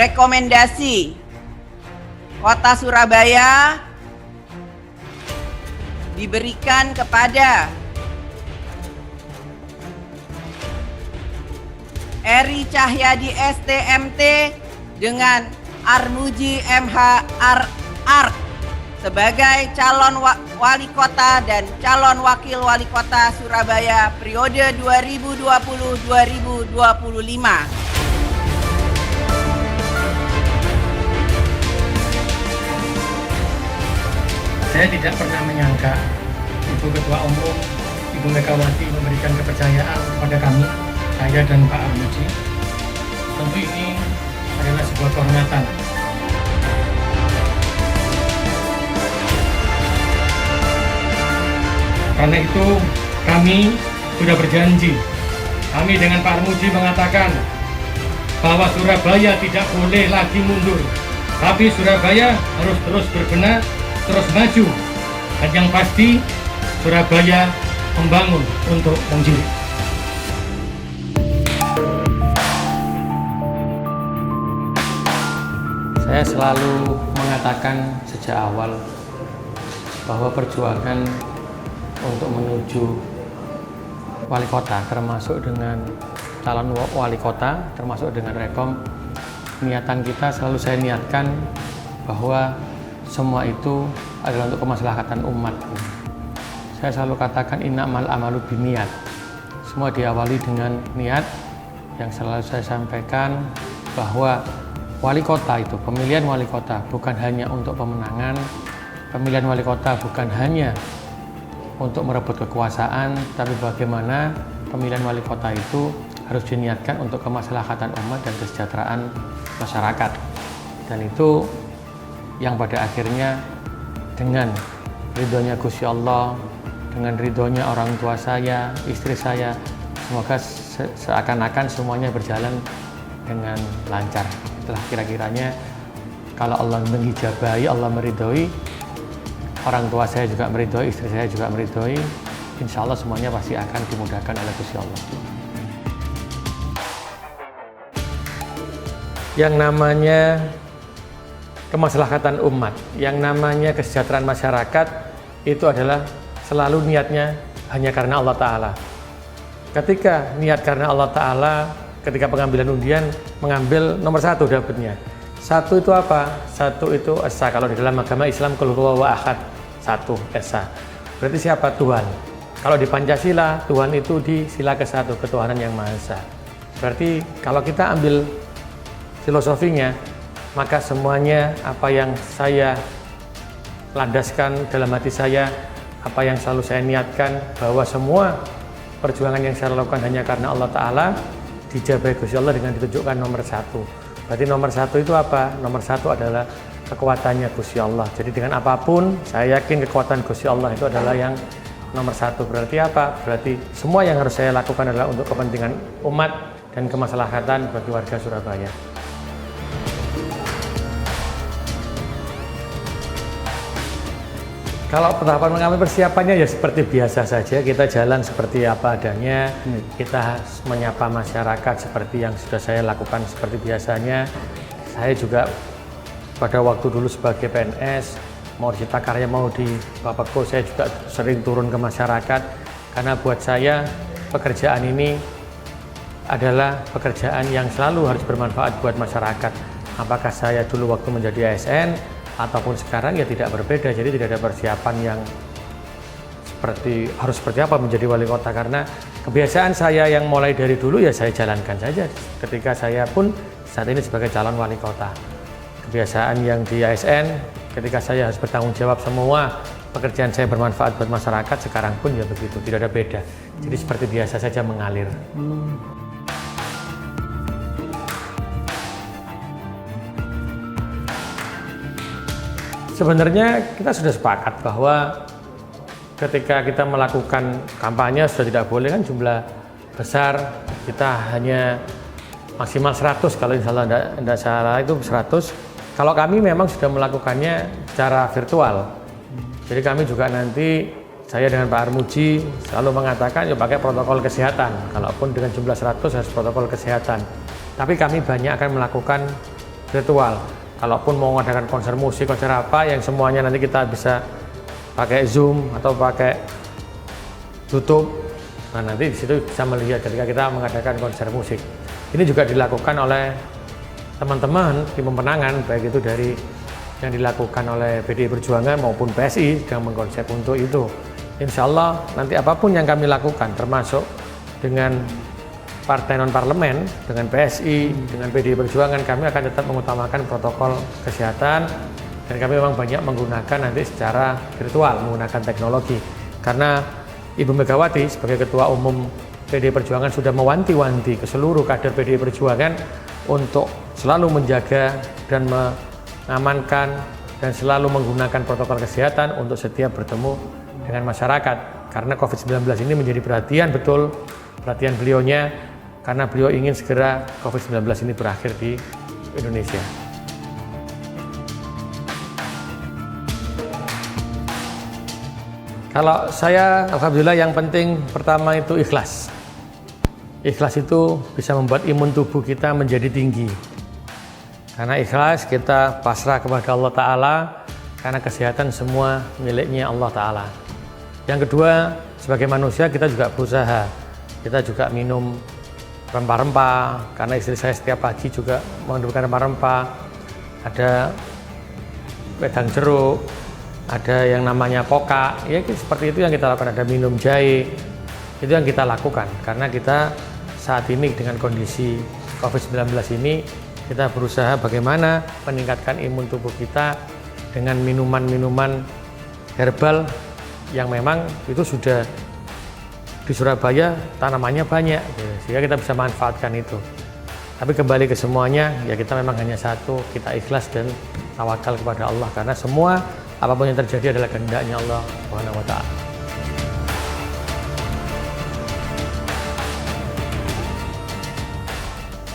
Rekomendasi Kota Surabaya diberikan kepada Eri Cahyadi STMT dengan Armuji MH Ark sebagai calon wali kota dan calon wakil wali kota Surabaya periode 2020-2025. Saya tidak pernah menyangka Ibu Ketua Umum, Ibu Megawati memberikan kepercayaan kepada kami, saya dan Pak Armuji. Tentu ini adalah sebuah kehormatan. Karena itu kami sudah berjanji, kami dengan Pak Armuji mengatakan bahwa Surabaya tidak boleh lagi mundur, tapi Surabaya harus terus berbenah, terus maju, dan yang pasti Surabaya membangun untuk menjadi. Saya selalu mengatakan sejak awal bahwa perjuangan untuk menuju wali kota, termasuk dengan calon wali kota, termasuk dengan Rekom, niatan kita selalu saya niatkan bahwa semua itu adalah untuk kemaslahatan umat. Saya selalu katakan innamal amalu binniat. Semua diawali dengan niat. Yang selalu saya sampaikan bahwa wali kota itu, pemilihan wali kota bukan hanya untuk pemenangan, pemilihan wali kota bukan hanya untuk merebut kekuasaan, tapi bagaimana pemilihan wali kota itu harus diniatkan untuk kemaslahatan umat dan kesejahteraan masyarakat. Dan itu yang pada akhirnya dengan ridhonya Gusti Allah, dengan ridhonya orang tua saya, istri saya, semoga seakan-akan semuanya berjalan dengan lancar. Itulah kira-kiranya, kalau Allah mengijabahi, Allah meridhoi, orang tua saya juga meridhoi, istri saya juga meridhoi, insya Allah semuanya pasti akan dimudahkan oleh Gusti Allah. Yang namanya kemaslahatan umat, yang namanya kesejahteraan masyarakat, itu adalah selalu niatnya hanya karena Allah Ta'ala. Ketika niat karena Allah Ta'ala, ketika pengambilan undian, mengambil nomor 1 dapatnya. 1 itu apa? 1 itu esa. Kalau di dalam agama Islam, qul huwallahu ahad, 1 esa. Berarti siapa? Tuhan. Kalau di Pancasila, Tuhan itu di sila ke-1, ketuhanan yang Maha Esa. Berarti kalau kita ambil filosofinya, maka semuanya apa yang saya landaskan dalam hati saya, apa yang selalu saya niatkan, bahwa semua perjuangan yang saya lakukan hanya karena Allah Ta'ala, dijabahi Gusti Allah dengan ditunjukkan nomor 1. Berarti nomor 1 itu apa? Nomor 1 adalah kekuatannya Gusti Allah. Jadi dengan apapun, saya yakin kekuatan Gusti Allah itu adalah yang nomor 1. Berarti apa? Berarti semua yang harus saya lakukan adalah untuk kepentingan umat dan kemaslahatan bagi warga Surabaya. Kalau tahapan mengambil persiapannya ya seperti biasa saja, kita jalan seperti apa adanya, kita menyapa masyarakat seperti yang sudah saya lakukan seperti biasanya. Saya juga pada waktu dulu sebagai PNS, mau di Cipta Karya, mau di Bapeko, saya juga sering turun ke masyarakat, karena buat saya pekerjaan ini adalah pekerjaan yang selalu harus bermanfaat buat masyarakat. Apakah saya dulu waktu menjadi ASN, ataupun sekarang ya tidak berbeda, jadi tidak ada persiapan yang harus seperti apa menjadi wali kota, karena kebiasaan saya yang mulai dari dulu ya saya jalankan saja ketika saya pun saat ini sebagai calon wali kota. Kebiasaan yang di ASN, ketika saya harus bertanggung jawab semua pekerjaan saya bermanfaat buat masyarakat, sekarang pun ya begitu, tidak ada beda. Jadi seperti biasa saja mengalir. Sebenarnya kita sudah sepakat bahwa ketika kita melakukan kampanye sudah tidak boleh kan jumlah besar, kita hanya maksimal 100, kalau insya Allah tidak salah itu 100. Kalau kami memang sudah melakukannya secara virtual, jadi kami juga nanti, saya dengan Pak Armuji selalu mengatakan ya pakai protokol kesehatan, kalaupun dengan jumlah 100 harus protokol kesehatan. Tapi kami banyak akan melakukan virtual. Kalaupun mau mengadakan konser musik, konser apa, yang semuanya nanti kita bisa pakai Zoom atau pakai YouTube. Nah, nanti di situ bisa melihat ketika kita mengadakan konser musik. Ini juga dilakukan oleh teman-teman di pemenangan, baik itu dari yang dilakukan oleh PDI Perjuangan maupun PSI yang mengkonsep untuk itu. Insya Allah nanti apapun yang kami lakukan, termasuk dengan partai non-parlemen, dengan PSI, dengan PDI Perjuangan, kami akan tetap mengutamakan protokol kesehatan, dan kami memang banyak menggunakan nanti secara virtual, menggunakan teknologi. Karena Ibu Megawati sebagai Ketua Umum PDI Perjuangan sudah mewanti-wanti ke seluruh kader PDI Perjuangan untuk selalu menjaga dan mengamankan dan selalu menggunakan protokol kesehatan untuk setiap bertemu dengan masyarakat. Karena COVID-19 ini menjadi perhatian beliaunya, karena beliau ingin segera COVID-19 ini berakhir di Indonesia. Kalau saya, alhamdulillah, yang penting pertama itu ikhlas. Ikhlas itu bisa membuat imun tubuh kita menjadi tinggi. Karena ikhlas kita pasrah kepada Allah Ta'ala, karena kesehatan semua miliknya Allah Ta'ala. Yang kedua, sebagai manusia kita juga berusaha. Kita juga minum rempah-rempah, karena istri saya setiap pagi juga menghidupkan rempah-rempah. Ada wedang jeruk, ada yang namanya poka, ya seperti itu yang kita lakukan. Ada minum jahe, itu yang kita lakukan. Karena kita saat ini dengan kondisi COVID-19 ini, kita berusaha bagaimana meningkatkan imun tubuh kita dengan minuman-minuman herbal yang memang itu sudah di Surabaya tanamannya banyak, sehingga kita bisa manfaatkan itu. Tapi kembali ke semuanya, ya kita memang hanya satu, kita ikhlas dan tawakal kepada Allah, karena semua apapun yang terjadi adalah kehendaknya Allah Subhanahu wa Ta'ala.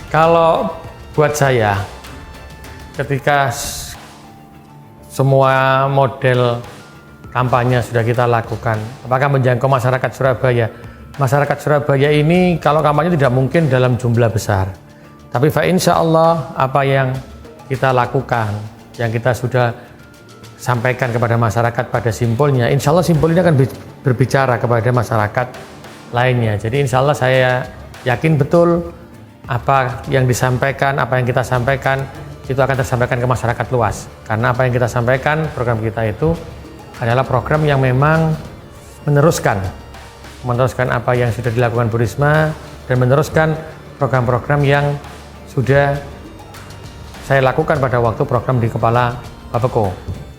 Kalau buat saya, ketika semua model kampanye sudah kita lakukan, apakah menjangkau masyarakat Surabaya? Masyarakat Surabaya ini kalau kampanye tidak mungkin dalam jumlah besar, tapi insya Allah apa yang kita lakukan, yang kita sudah sampaikan kepada masyarakat pada simpulnya, insya Allah simpul ini akan berbicara kepada masyarakat lainnya. Jadi insya Allah saya yakin betul apa yang disampaikan, apa yang kita sampaikan itu akan tersampaikan ke masyarakat luas. Karena apa yang kita sampaikan, program kita itu adalah program yang memang meneruskan apa yang sudah dilakukan Bu Risma dan meneruskan program-program yang sudah saya lakukan pada waktu program di Kepala Bapeko.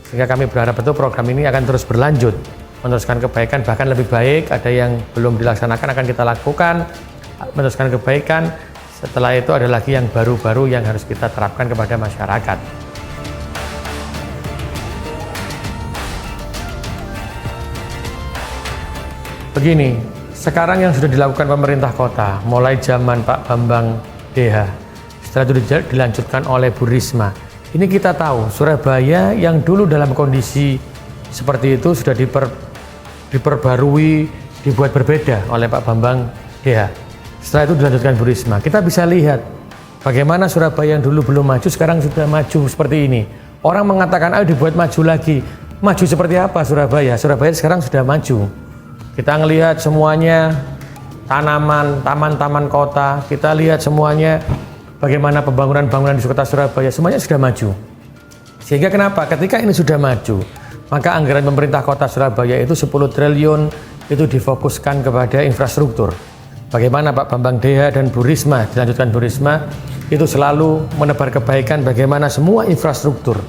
Sehingga kami berharap betul program ini akan terus berlanjut, meneruskan kebaikan, bahkan lebih baik. Ada yang belum dilaksanakan akan kita lakukan, meneruskan kebaikan. Setelah itu ada lagi yang baru-baru yang harus kita terapkan kepada masyarakat. Begini, sekarang yang sudah dilakukan pemerintah kota, mulai zaman Pak Bambang DH, setelah itu dilanjutkan oleh Bu Risma. Ini kita tahu, Surabaya yang dulu dalam kondisi seperti itu sudah diperbarui, dibuat berbeda oleh Pak Bambang DH. Setelah itu dilanjutkan Bu Risma. Kita bisa lihat bagaimana Surabaya yang dulu belum maju, sekarang sudah maju seperti ini. Orang mengatakan, ayo dibuat maju lagi. Maju seperti apa Surabaya? Surabaya sekarang sudah maju. Kita ngelihat semuanya, tanaman, taman-taman kota, kita lihat semuanya, bagaimana pembangunan-bangunan di kota Surabaya, semuanya sudah maju. Sehingga kenapa? Ketika ini sudah maju, maka anggaran pemerintah kota Surabaya itu 10 triliun itu difokuskan kepada infrastruktur. Bagaimana Pak Bambang DH dan Bu Risma, dilanjutkan Bu Risma, itu selalu menebar kebaikan bagaimana semua infrastruktur,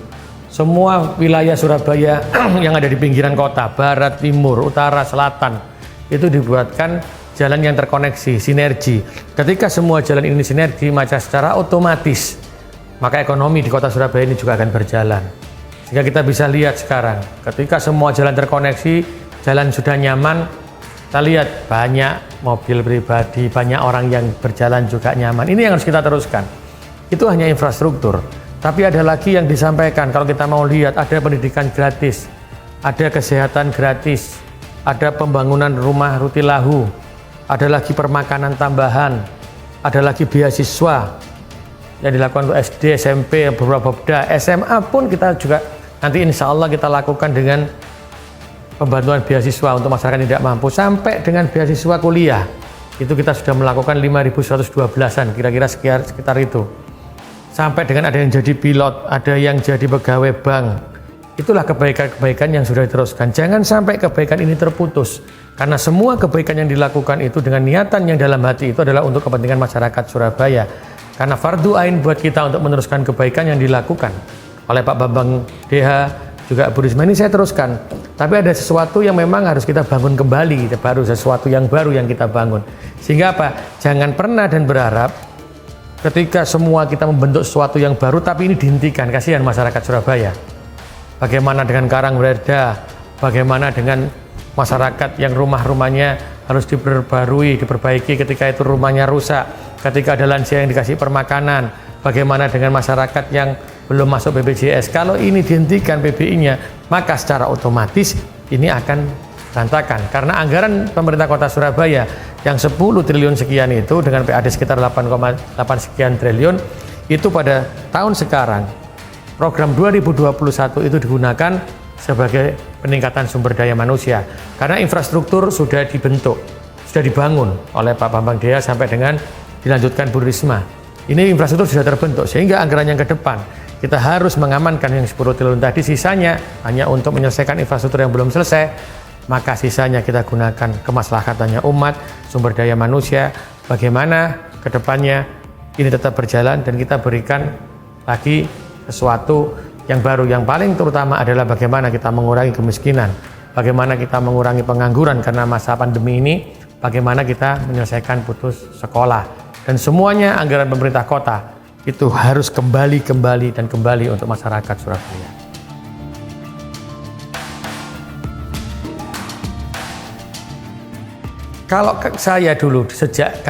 semua wilayah Surabaya yang ada di pinggiran kota, barat, timur, utara, selatan, itu dibuatkan jalan yang terkoneksi, sinergi. Ketika semua jalan ini sinergi, maka secara otomatis, maka ekonomi di kota Surabaya ini juga akan berjalan. Sehingga kita bisa lihat sekarang, ketika semua jalan terkoneksi, jalan sudah nyaman, kita lihat banyak mobil pribadi, banyak orang yang berjalan juga nyaman. Ini yang harus kita teruskan. Itu hanya infrastruktur. Tapi ada lagi yang disampaikan, kalau kita mau lihat, ada pendidikan gratis, ada kesehatan gratis, ada pembangunan rumah rutilahu, ada lagi permakanan tambahan, ada lagi beasiswa, yang dilakukan untuk SD, SMP, beberapa Popda, SMA pun kita juga nanti insya Allah kita lakukan dengan pembantuan beasiswa untuk masyarakat yang tidak mampu, sampai dengan beasiswa kuliah. Itu kita sudah melakukan 5.112-an, kira-kira sekitar itu. Sampai dengan ada yang jadi pilot, ada yang jadi pegawai bank. Itulah kebaikan-kebaikan yang sudah diteruskan. Jangan sampai kebaikan ini terputus. Karena semua kebaikan yang dilakukan itu dengan niatan yang dalam hati itu adalah untuk kepentingan masyarakat Surabaya. Karena fardu ain buat kita untuk meneruskan kebaikan yang dilakukan oleh Pak Bambang DH, juga Bu Risma. Ini saya teruskan. Tapi ada sesuatu yang memang harus kita bangun kembali, baru sesuatu yang baru yang kita bangun. Sehingga apa? Jangan pernah dan berharap ketika semua kita membentuk sesuatu yang baru tapi ini dihentikan. Kasihan masyarakat Surabaya. Bagaimana dengan Karangwerda? Bagaimana dengan masyarakat yang rumah-rumahnya harus diperbaiki ketika itu rumahnya rusak, ketika ada lansia yang dikasih permakanan? Bagaimana dengan masyarakat yang belum masuk BPJS? Kalau ini dihentikan PBI-nya, maka secara otomatis ini akan berantakan. Karena anggaran pemerintah kota Surabaya yang 10 triliun sekian itu dengan PAD sekitar 8,8 sekian triliun, itu pada tahun sekarang, program 2021 itu digunakan sebagai peningkatan sumber daya manusia. Karena infrastruktur sudah dibentuk, sudah dibangun oleh Pak Bambang Dea sampai dengan dilanjutkan Bu Risma. Ini infrastruktur sudah terbentuk, sehingga anggaran yang ke depan kita harus mengamankan yang 10 triliun tadi, sisanya hanya untuk menyelesaikan infrastruktur yang belum selesai, maka sisanya kita gunakan kemaslahatannya umat, sumber daya manusia, bagaimana ke depannya ini tetap berjalan dan kita berikan lagi sesuatu yang baru. Yang paling terutama adalah bagaimana kita mengurangi kemiskinan, bagaimana kita mengurangi pengangguran karena masa pandemi ini, bagaimana kita menyelesaikan putus sekolah. Dan semuanya anggaran pemerintah kota itu harus kembali untuk masyarakat Surabaya. Kalau saya dulu, sejak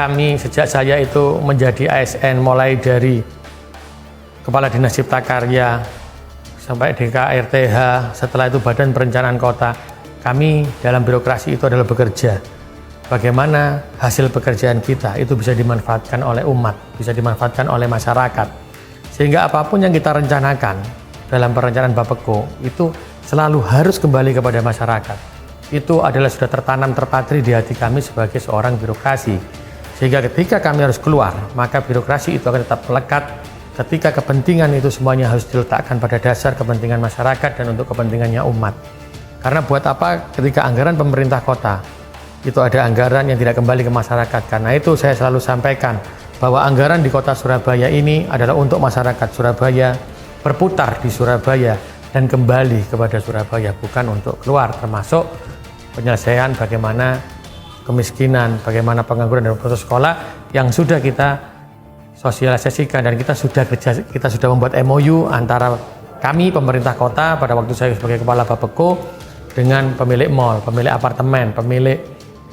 saya itu menjadi ASN, mulai dari Kepala Dinas Cipta Karya sampai DKRTH, setelah itu Badan Perencanaan Kota, kami dalam birokrasi itu adalah bekerja. Bagaimana hasil pekerjaan kita itu bisa dimanfaatkan oleh umat, bisa dimanfaatkan oleh masyarakat. Sehingga apapun yang kita rencanakan dalam perencanaan Bapeko itu selalu harus kembali kepada masyarakat. Itu adalah sudah tertanam, terpatri di hati kami sebagai seorang birokrasi. Sehingga ketika kami harus keluar, maka birokrasi itu akan tetap melekat ketika kepentingan itu semuanya harus diletakkan pada dasar kepentingan masyarakat dan untuk kepentingannya umat. Karena buat apa ketika anggaran pemerintah kota itu ada anggaran yang tidak kembali ke masyarakat. Karena itu saya selalu sampaikan bahwa anggaran di kota Surabaya ini adalah untuk masyarakat Surabaya, berputar di Surabaya dan kembali kepada Surabaya, bukan untuk keluar, termasuk penyelesaian bagaimana kemiskinan, bagaimana pengangguran dan putus sekolah yang sudah kita sosialisasikan. Dan kita sudah membuat MOU antara kami pemerintah kota pada waktu saya sebagai kepala Bapeko dengan pemilik mall, pemilik apartemen, pemilik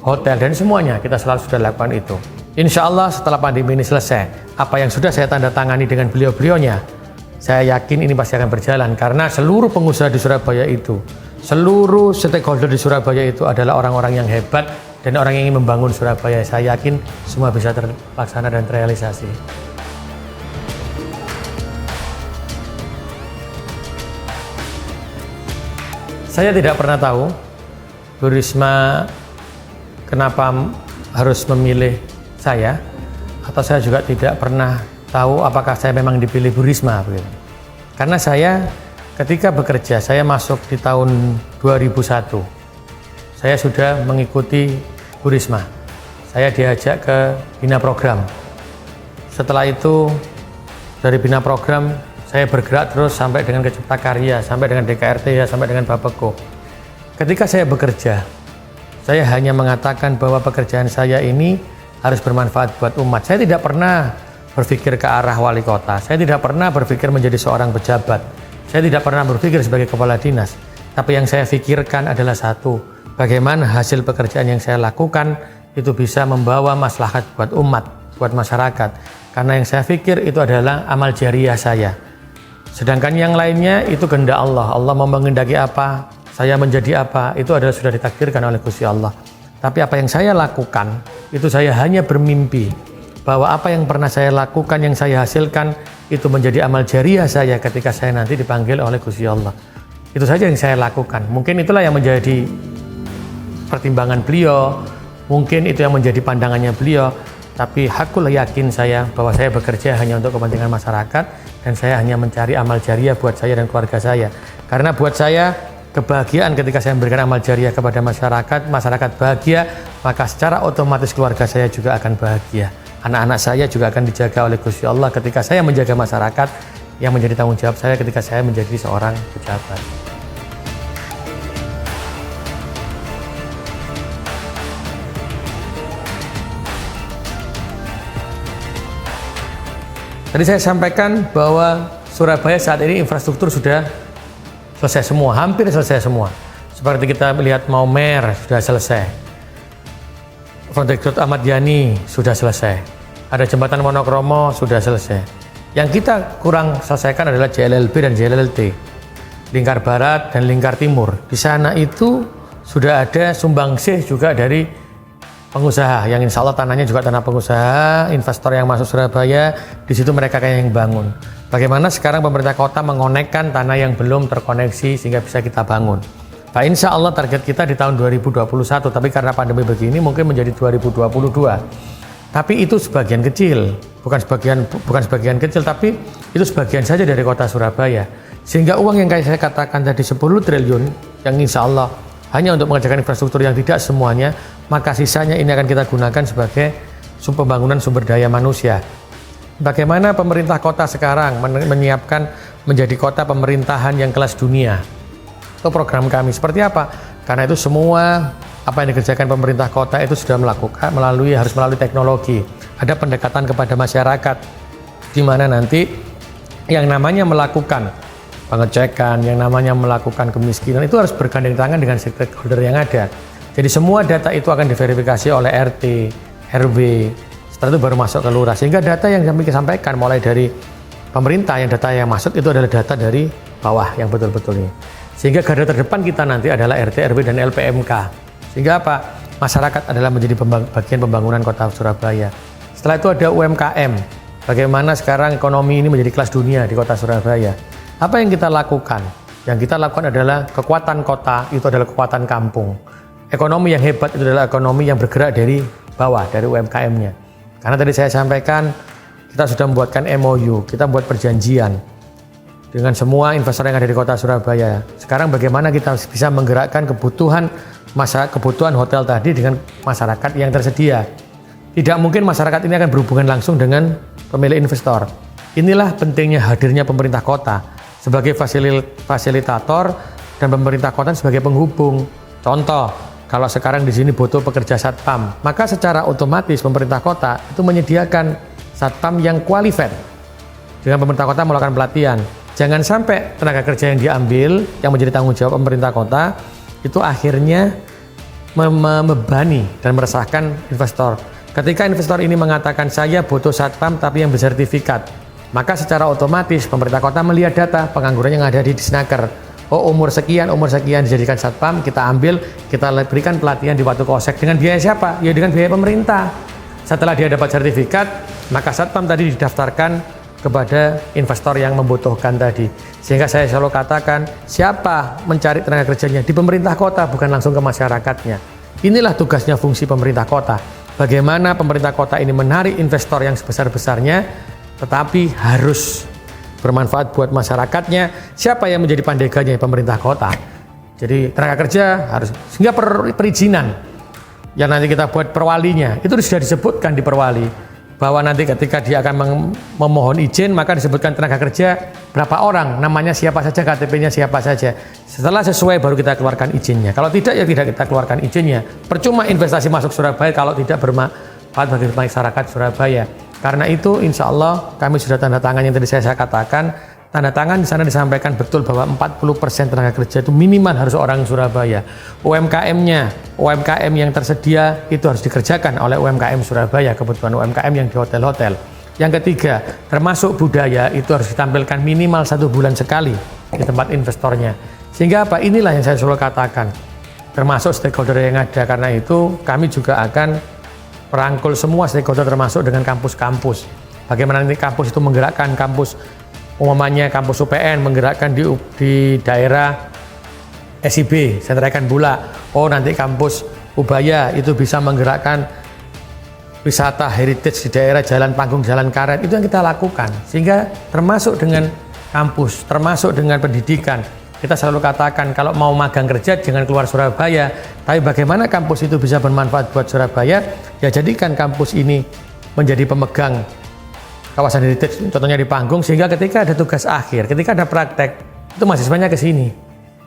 hotel, dan semuanya kita selalu sudah lakukan itu. Insya Allah setelah pandemi ini selesai, apa yang sudah saya tanda tangani dengan beliau-beliaunya, saya yakin ini pasti akan berjalan. Karena seluruh pengusaha di Surabaya itu, seluruh stakeholder di Surabaya itu adalah orang-orang yang hebat dan orang yang ingin membangun Surabaya. Saya yakin semua bisa terlaksana dan terrealisasi. Saya tidak pernah tahu Bu Risma kenapa harus memilih saya, atau saya juga tidak pernah tahu apakah saya memang dipilih Bu Risma. Karena saya ketika bekerja, saya masuk di tahun 2001, saya sudah mengikuti Bu Risma. Saya diajak ke Bina Program. Setelah itu dari Bina Program saya bergerak terus sampai dengan ke Cipta Karya, sampai dengan DKRTH, sampai dengan Bapeko. Ketika saya bekerja, saya hanya mengatakan bahwa pekerjaan saya ini harus bermanfaat buat umat. Saya tidak pernah berpikir ke arah wali kota. Saya tidak pernah berpikir menjadi seorang pejabat. Saya tidak pernah berpikir sebagai kepala dinas. Tapi yang saya pikirkan adalah satu, bagaimana hasil pekerjaan yang saya lakukan itu bisa membawa maslahat buat umat, buat masyarakat. Karena yang saya pikir itu adalah amal jariah saya. Sedangkan yang lainnya itu kehendak Allah. Allah mau menghendaki apa, saya menjadi apa, itu adalah sudah ditakdirkan oleh Gusti Allah. Tapi apa yang saya lakukan, itu saya hanya bermimpi bahwa apa yang pernah saya lakukan, yang saya hasilkan itu menjadi amal jariah saya ketika saya nanti dipanggil oleh Gusti Allah. Itu saja yang saya lakukan. Mungkin itulah yang menjadi pertimbangan beliau, mungkin itu yang menjadi pandangannya beliau, tapi hakul yakin saya bahwa saya bekerja hanya untuk kepentingan masyarakat dan saya hanya mencari amal jariah buat saya dan keluarga saya. Karena buat saya kebahagiaan ketika saya memberikan amal jariah kepada masyarakat, masyarakat bahagia, maka secara otomatis keluarga saya juga akan bahagia. Anak-anak saya juga akan dijaga oleh Gusti Allah ketika saya menjaga masyarakat, yang menjadi tanggung jawab saya ketika saya menjadi seorang pejabat. Tadi saya sampaikan bahwa Surabaya saat ini infrastruktur sudah selesai semua, hampir selesai semua. Seperti kita melihat Maumere sudah selesai, Frontier Ahmad Yani sudah selesai, ada jembatan Wonokromo sudah selesai. Yang kita kurang selesaikan adalah JLLB dan JLLT, Lingkar Barat dan Lingkar Timur. Di sana itu sudah ada sumbangsih juga dari pengusaha, yang insya Allah tanahnya juga tanah pengusaha, investor yang masuk Surabaya, di situ mereka kayak yang bangun. Bagaimana sekarang pemerintah kota mengonekkan tanah yang belum terkoneksi sehingga bisa kita bangun. Nah, insya Allah target kita di tahun 2021, tapi karena pandemi begini mungkin menjadi 2022. Tapi itu sebagian kecil, bukan sebagian kecil, tapi itu sebagian saja dari kota Surabaya. Sehingga uang yang kayak saya katakan tadi 10 triliun yang insya Allah hanya untuk mengerjakan infrastruktur yang tidak semuanya, maka sisanya ini akan kita gunakan sebagai pembangunan sumber daya manusia. Bagaimana pemerintah kota sekarang menyiapkan menjadi kota pemerintahan yang kelas dunia? Itu program kami. Seperti apa? Karena itu semua apa yang dikerjakan pemerintah kota itu sudah melakukan harus melalui teknologi. Ada pendekatan kepada masyarakat, di mana nanti yang namanya melakukan pengecekan, yang namanya melakukan kemiskinan itu harus bergandeng tangan dengan stakeholder yang ada. Jadi semua data itu akan diverifikasi oleh RT, RW, setelah itu baru masuk ke lurah. Sehingga data yang kami sampaikan mulai dari pemerintah, yang data yang masuk itu adalah data dari bawah yang betul-betul ini. Sehingga garda terdepan kita nanti adalah RT, RW, dan LPMK. Sehingga apa? Masyarakat adalah menjadi bagian pembangunan kota Surabaya. Setelah itu ada UMKM. Bagaimana sekarang ekonomi ini menjadi kelas dunia di kota Surabaya. Apa yang kita lakukan? Yang kita lakukan adalah kekuatan kota itu adalah kekuatan kampung. Ekonomi yang hebat itu adalah ekonomi yang bergerak dari bawah, dari UMKM-nya. Karena tadi saya sampaikan, kita sudah membuatkan MOU, kita membuat perjanjian dengan semua investor yang ada di kota Surabaya. Sekarang bagaimana kita bisa menggerakkan kebutuhan hotel tadi dengan masyarakat yang tersedia. Tidak mungkin masyarakat ini akan berhubungan langsung dengan pemilik investor. Inilah pentingnya hadirnya pemerintah kota sebagai fasilitator dan pemerintah kota sebagai penghubung. Contoh, kalau sekarang di sini butuh pekerja satpam, maka secara otomatis pemerintah kota itu menyediakan satpam yang qualified. Dengan pemerintah kota melakukan pelatihan. Jangan sampai tenaga kerja yang diambil, yang menjadi tanggung jawab pemerintah kota, itu akhirnya membebani dan meresahkan investor. Ketika investor ini mengatakan saya butuh satpam tapi yang bersertifikat, maka secara otomatis pemerintah kota melihat data pengangguran yang ada di Disnaker. Oh, umur sekian dijadikan satpam, kita ambil, kita berikan pelatihan di Watu Kosek. Dengan biaya siapa? Ya dengan biaya pemerintah. Setelah dia dapat sertifikat, maka satpam tadi didaftarkan kepada investor yang membutuhkan tadi. Sehingga saya selalu katakan, siapa mencari tenaga kerjanya? Di pemerintah kota, bukan langsung ke masyarakatnya. Inilah tugasnya fungsi pemerintah kota. Bagaimana pemerintah kota ini menarik investor yang sebesar-besarnya, tetapi harus bermanfaat buat masyarakatnya. Siapa yang menjadi pandeganya? Pemerintah kota. Jadi tenaga kerja harus, sehingga perizinan yang nanti kita buat perwalinya, itu sudah disebutkan di perwali. Bahwa nanti ketika dia akan memohon izin, maka disebutkan tenaga kerja berapa orang, namanya siapa saja, KTP-nya siapa saja. Setelah sesuai baru kita keluarkan izinnya. Kalau tidak, ya tidak kita keluarkan izinnya. Percuma investasi masuk Surabaya kalau tidak bermanfaat bagi masyarakat Surabaya. Karena itu insya Allah kami sudah tanda tangan yang tadi saya katakan. Tanda tangan di sana disampaikan betul bahwa 40% tenaga kerja itu minimal harus orang Surabaya. UMKM yang tersedia itu harus dikerjakan oleh UMKM Surabaya, kebutuhan UMKM yang di hotel-hotel. Yang ketiga, termasuk budaya itu harus ditampilkan minimal 1 bulan sekali di tempat investornya. Sehingga apa? Inilah yang saya selalu katakan, termasuk stakeholder yang ada. Karena itu kami juga akan merangkul semua stakeholder termasuk dengan kampus-kampus. Bagaimana nanti kampus itu menggerakkan kampus, umpamanya kampus UPN menggerakkan di daerah SIB, Sentra Ikan Bula. Oh, nanti kampus Ubaya itu bisa menggerakkan wisata heritage di daerah Jalan Panggung, Jalan Karet. Itu yang kita lakukan. Sehingga termasuk dengan kampus, termasuk dengan pendidikan. Kita selalu katakan kalau mau magang kerja jangan keluar Surabaya, tapi bagaimana kampus itu bisa bermanfaat buat Surabaya, ya jadikan kampus ini menjadi pemegang kawasan heritage, contohnya di Panggung, sehingga ketika ada tugas akhir, ketika ada praktek, itu mahasiswanya ke sini.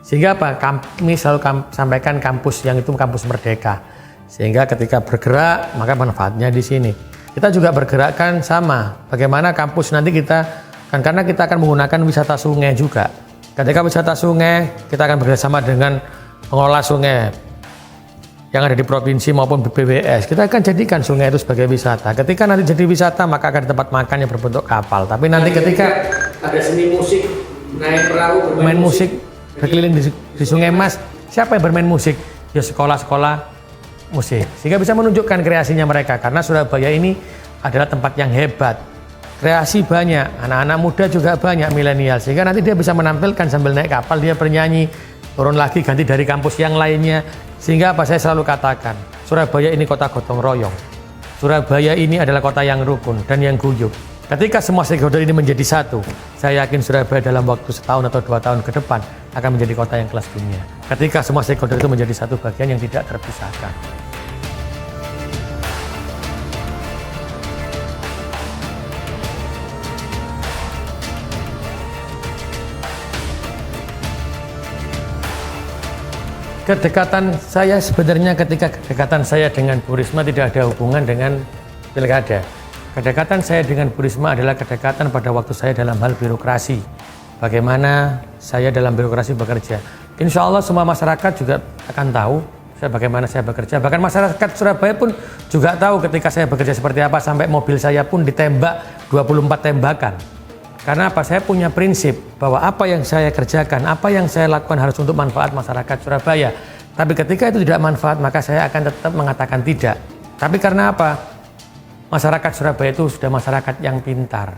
Sehingga apa? Kami selalu sampaikan kampus yang itu kampus merdeka. Sehingga ketika bergerak, maka manfaatnya di sini. Kita juga bergerakkan sama, bagaimana kampus nanti kita, kan karena kita akan menggunakan wisata sungai juga. Ketika wisata sungai, kita akan bekerjasama dengan pengelola sungai yang ada di provinsi maupun BPWS. Kita akan jadikan sungai itu sebagai wisata. Ketika nanti jadi wisata, maka akan ada tempat makan yang berbentuk kapal. Tapi nanti ketika ada seni musik, naik perahu, bermain musik, berkeliling di Sungai Mas, siapa yang bermain musik? Ya sekolah-sekolah musik. Sehingga bisa menunjukkan kreasinya mereka. Karena Surabaya ini adalah tempat yang hebat. Kreasi banyak, anak-anak muda juga banyak, milenial. Sehingga nanti dia bisa menampilkan sambil naik kapal, dia bernyanyi, turun lagi ganti dari kampus yang lainnya. Sehingga apa saya selalu katakan, Surabaya ini kota gotong royong. Surabaya ini adalah kota yang rukun dan yang guyup. Ketika semua stakeholder ini menjadi satu, saya yakin Surabaya dalam waktu setahun atau 2 tahun ke depan akan menjadi kota yang kelas dunia. Ketika semua stakeholder itu menjadi satu bagian yang tidak terpisahkan. Kedekatan saya sebenarnya ketika kedekatan saya dengan Bu Risma tidak ada hubungan dengan pilkada. Kedekatan saya dengan Bu Risma adalah kedekatan pada waktu saya dalam hal birokrasi. Bagaimana saya dalam birokrasi bekerja. Insya Allah semua masyarakat juga akan tahu bagaimana saya bekerja. Bahkan masyarakat Surabaya pun juga tahu ketika saya bekerja seperti apa. Sampai mobil saya pun ditembak 24 tembakan. Karena apa? Saya punya prinsip bahwa apa yang saya kerjakan, apa yang saya lakukan harus untuk manfaat masyarakat Surabaya. Tapi ketika itu tidak manfaat, maka saya akan tetap mengatakan tidak. Tapi karena apa? Masyarakat Surabaya itu sudah masyarakat yang pintar.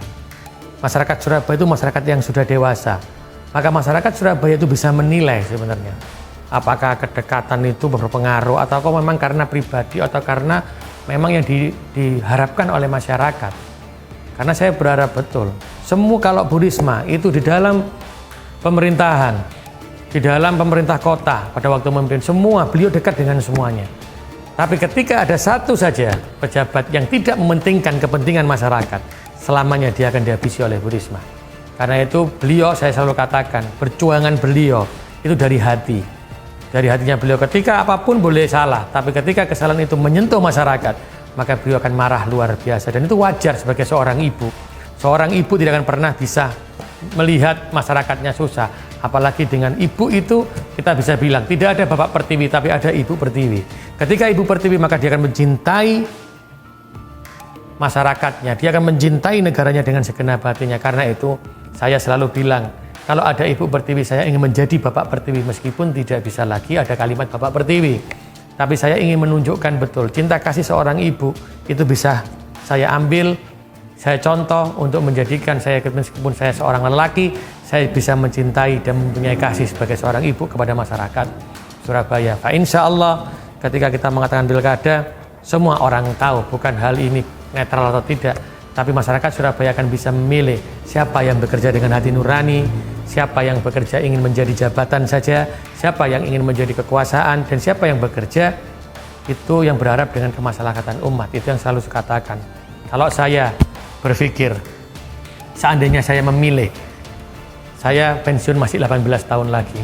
Masyarakat Surabaya itu masyarakat yang sudah dewasa. Maka masyarakat Surabaya itu bisa menilai sebenarnya. Apakah kedekatan itu berpengaruh atau memang karena pribadi atau karena memang yang diharapkan oleh masyarakat. Karena saya berharap betul, semua kalau Bu Risma itu di dalam pemerintahan, di dalam pemerintah kota pada waktu memimpin, semua beliau dekat dengan semuanya. Tapi ketika ada satu saja pejabat yang tidak mementingkan kepentingan masyarakat, selamanya dia akan dihabisi oleh Bu Risma. Karena itu beliau, saya selalu katakan, perjuangan beliau itu dari hati. Dari hatinya beliau, ketika apapun boleh salah, tapi ketika kesalahan itu menyentuh masyarakat, maka beliau akan marah luar biasa. Dan itu wajar sebagai seorang ibu. Seorang ibu tidak akan pernah bisa melihat masyarakatnya susah. Apalagi dengan ibu itu kita bisa bilang tidak ada Bapak Pertiwi, tapi ada Ibu Pertiwi. Ketika Ibu Pertiwi, maka dia akan mencintai masyarakatnya. Dia akan mencintai negaranya dengan segenap hatinya. Karena itu saya selalu bilang, kalau ada Ibu Pertiwi, saya ingin menjadi Bapak Pertiwi. Meskipun tidak bisa lagi ada kalimat Bapak Pertiwi. Tapi saya ingin menunjukkan betul cinta kasih seorang ibu itu bisa saya ambil, saya contoh untuk menjadikan saya, meskipun saya seorang lelaki, saya bisa mencintai dan mempunyai kasih sebagai seorang ibu kepada masyarakat Surabaya. Insya Allah ketika kita mengatakan pilkada, semua orang tahu bukan hal ini netral atau tidak, tapi masyarakat Surabaya akan bisa memilih siapa yang bekerja dengan hati nurani, siapa yang bekerja ingin menjadi jabatan saja, siapa yang ingin menjadi kekuasaan, dan siapa yang bekerja itu yang berharap dengan kemaslahatan umat. Itu yang selalu saya katakan. Kalau saya berpikir, seandainya saya memilih, saya pensiun masih 18 tahun lagi.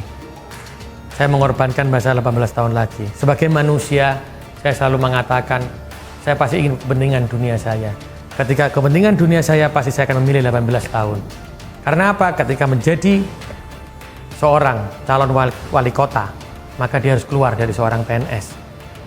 Saya mengorbankan masa 18 tahun lagi. Sebagai manusia, saya selalu mengatakan, saya pasti ingin kepentingan dunia saya. Ketika kepentingan dunia saya, pasti saya akan memilih 18 tahun. Karena apa? Ketika menjadi seorang calon wali kota, maka dia harus keluar dari seorang PNS.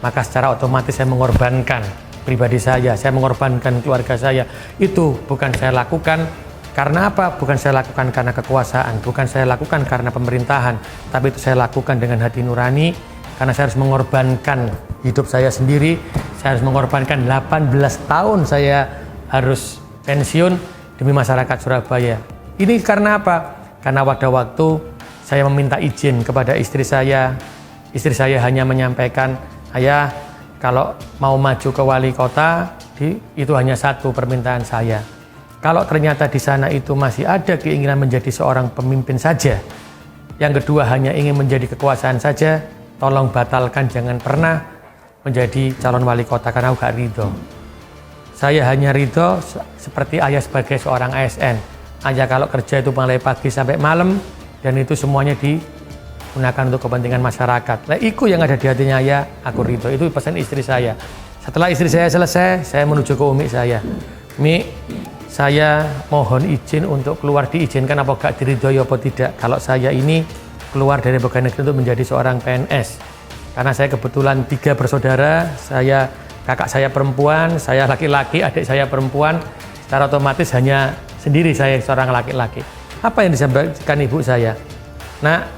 Maka secara otomatis saya mengorbankan pribadi saya mengorbankan keluarga saya. Itu bukan saya lakukan karena apa? Bukan saya lakukan karena kekuasaan, bukan saya lakukan karena pemerintahan, tapi itu saya lakukan dengan hati nurani, karena saya harus mengorbankan hidup saya sendiri, saya harus mengorbankan 18 tahun saya harus pensiun demi masyarakat Surabaya. Ini karena apa? Karena pada waktu saya meminta izin kepada istri saya hanya menyampaikan, ayah kalau mau maju ke wali kota, itu hanya satu permintaan saya. Kalau ternyata di sana itu masih ada keinginan menjadi seorang pemimpin saja, yang kedua hanya ingin menjadi kekuasaan saja, tolong batalkan, jangan pernah menjadi calon wali kota karena aku gak ridho. Saya hanya ridho seperti ayah sebagai seorang ASN. Ayah kalau kerja itu mulai pagi sampai malam, dan itu semuanya digunakan untuk kepentingan masyarakat. Nah, itu yang ada di hatinya ayah, aku ridho. Itu pesan istri saya. Setelah istri saya selesai, saya menuju ke umi saya. Mi, saya mohon izin untuk keluar, diizinkan apa gak diridhoi apa tidak. Kalau saya ini keluar dari pegawai negeri untuk menjadi seorang PNS. Karena saya kebetulan 3 bersaudara, kakak saya perempuan, saya laki-laki, adik saya perempuan, secara otomatis hanya sendiri saya seorang laki-laki. Apa yang disampaikan ibu saya? Nah,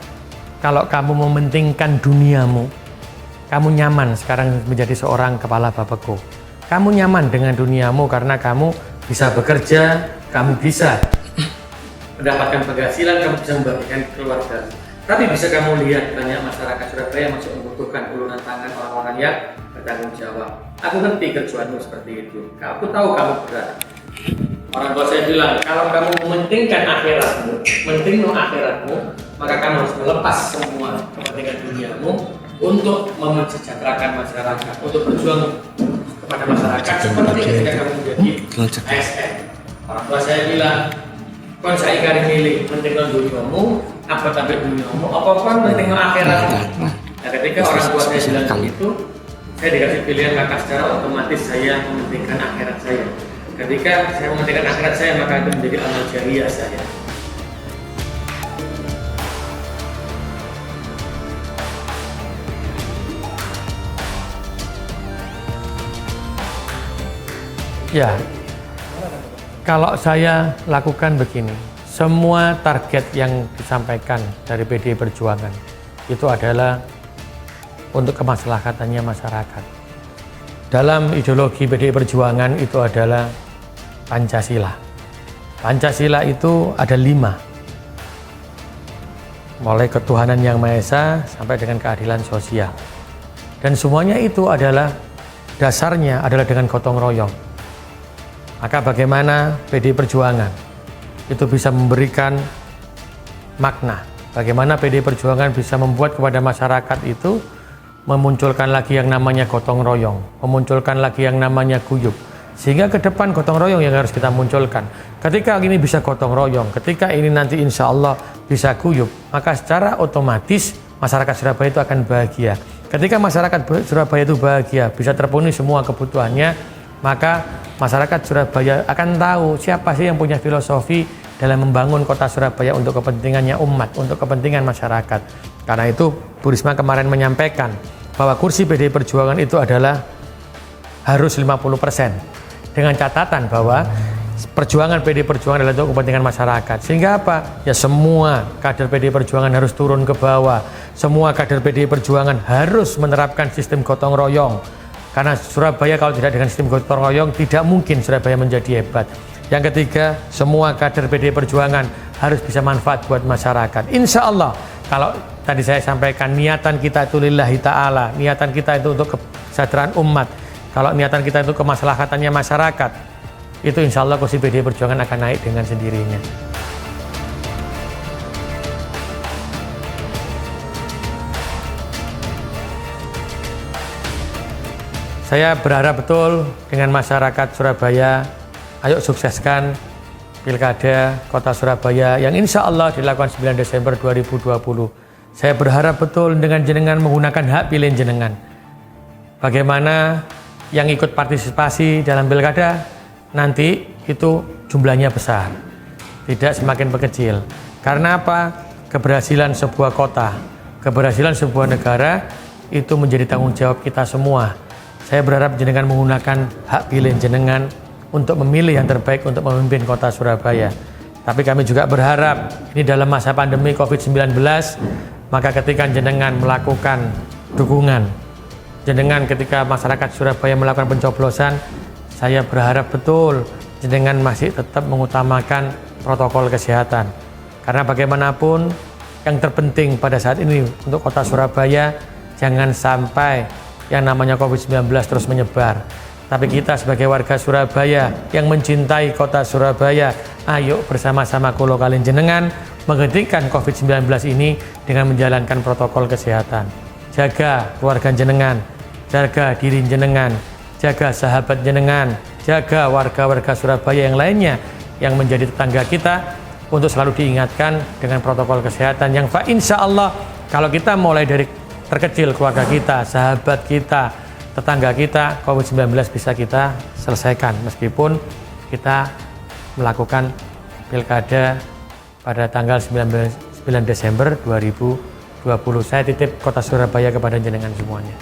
kalau kamu mementingkan duniamu, kamu nyaman sekarang menjadi seorang kepala bapakku. Kamu nyaman dengan duniamu karena kamu bisa bekerja, kamu bisa mendapatkan penghasilan, kamu bisa membagikan keluarga. Tapi bisa kamu lihat banyak masyarakat Surabaya masih membutuhkan uluran tangan orang-orang yang bertanggung jawab. Aku ngerti kerjaanmu seperti itu. Aku tahu kamu berat. Orang tua saya bilang, kalau kamu mementingkan akhiratmu, maka kamu harus melepas semua kepentingan duniamu untuk memensejahterakan masyarakat, untuk berjuang kepada masyarakat seperti ketika kamu menjadi ASN. Orang tua saya bilang, kon saya kari milih mentingkan duniamu, apa tapi duniamu, apapun mentingkan akhiratmu. Nah, ketika orang tua saya bilang begitu, saya dikasih pilihan, maka secara otomatis saya mementingkan akhirat saya. Ketika saya mementingkan akhirat saya, maka itu menjadi amal jariah saya. Ya, kalau saya lakukan begini, semua target yang disampaikan dari PDI Perjuangan itu adalah untuk kemaslahatannya masyarakat. Dalam ideologi PDI Perjuangan itu adalah Pancasila. Pancasila itu ada 5. Mulai ketuhanan yang Maha Esa sampai dengan keadilan sosial. Dan semuanya itu adalah dasarnya adalah dengan gotong royong. Maka bagaimana PDI Perjuangan itu bisa memberikan makna. Bagaimana PDI Perjuangan bisa membuat kepada masyarakat itu memunculkan lagi yang namanya gotong royong, memunculkan lagi yang namanya guyup. Sehingga ke depan gotong royong yang harus kita munculkan. Ketika ini bisa gotong royong, ketika ini nanti insya Allah bisa guyup, maka secara otomatis masyarakat Surabaya itu akan bahagia. Ketika masyarakat Surabaya itu bahagia, bisa terpenuhi semua kebutuhannya, maka masyarakat Surabaya akan tahu siapa sih yang punya filosofi dalam membangun kota Surabaya untuk kepentingannya umat, untuk kepentingan masyarakat. Karena itu Bu Risma kemarin menyampaikan bahwa kursi PDI Perjuangan itu adalah harus 50%. Dengan catatan bahwa perjuangan PDI Perjuangan adalah untuk kepentingan masyarakat. Sehingga apa? Ya semua kader PDI Perjuangan harus turun ke bawah. Semua kader PDI Perjuangan harus menerapkan sistem gotong royong. Karena Surabaya kalau tidak dengan sistem gotong royong, tidak mungkin Surabaya menjadi hebat. Yang ketiga, semua kader PDI Perjuangan harus bisa manfaat buat masyarakat. Insya Allah, kalau tadi saya sampaikan niatan kita itu lillahi ta'ala, niatan kita itu untuk kesejahteraan umat, kalau niatan kita itu kemaslahatannya masyarakat, itu insya Allah kursi PDI Perjuangan akan naik dengan sendirinya. Saya berharap betul dengan masyarakat Surabaya, ayo sukseskan Pilkada Kota Surabaya yang insya Allah dilakukan 9 Desember 2020. Saya berharap betul dengan jenengan menggunakan hak pilih jenengan. Bagaimana yang ikut partisipasi dalam Pilkada nanti itu jumlahnya besar, tidak semakin mengecil. Karena apa? Keberhasilan sebuah kota, keberhasilan sebuah negara itu menjadi tanggung jawab kita semua. Saya berharap jenengan menggunakan hak pilih jenengan untuk memilih yang terbaik untuk memimpin kota Surabaya. Tapi kami juga berharap ini dalam masa pandemi COVID-19, maka ketika jenengan melakukan dukungan jenengan ketika masyarakat Surabaya melakukan pencoblosan, saya berharap betul jenengan masih tetap mengutamakan protokol kesehatan. Karena bagaimanapun yang terpenting pada saat ini untuk kota Surabaya, jangan sampai yang namanya COVID-19 terus menyebar. Tapi kita sebagai warga Surabaya yang mencintai kota Surabaya, ayo bersama-sama kulo kalian jenengan menghentikan COVID-19 ini dengan menjalankan protokol kesehatan. Jaga keluarga jenengan, jaga diri jenengan, jaga sahabat jenengan, jaga warga-warga Surabaya yang lainnya yang menjadi tetangga kita, untuk selalu diingatkan dengan protokol kesehatan yang insya Allah kalau kita mulai dari terkecil, keluarga kita, sahabat kita, tetangga kita, COVID-19 bisa kita selesaikan meskipun kita melakukan pilkada pada tanggal 9 Desember 2020. Saya titip kota Surabaya kepada jenengan semuanya.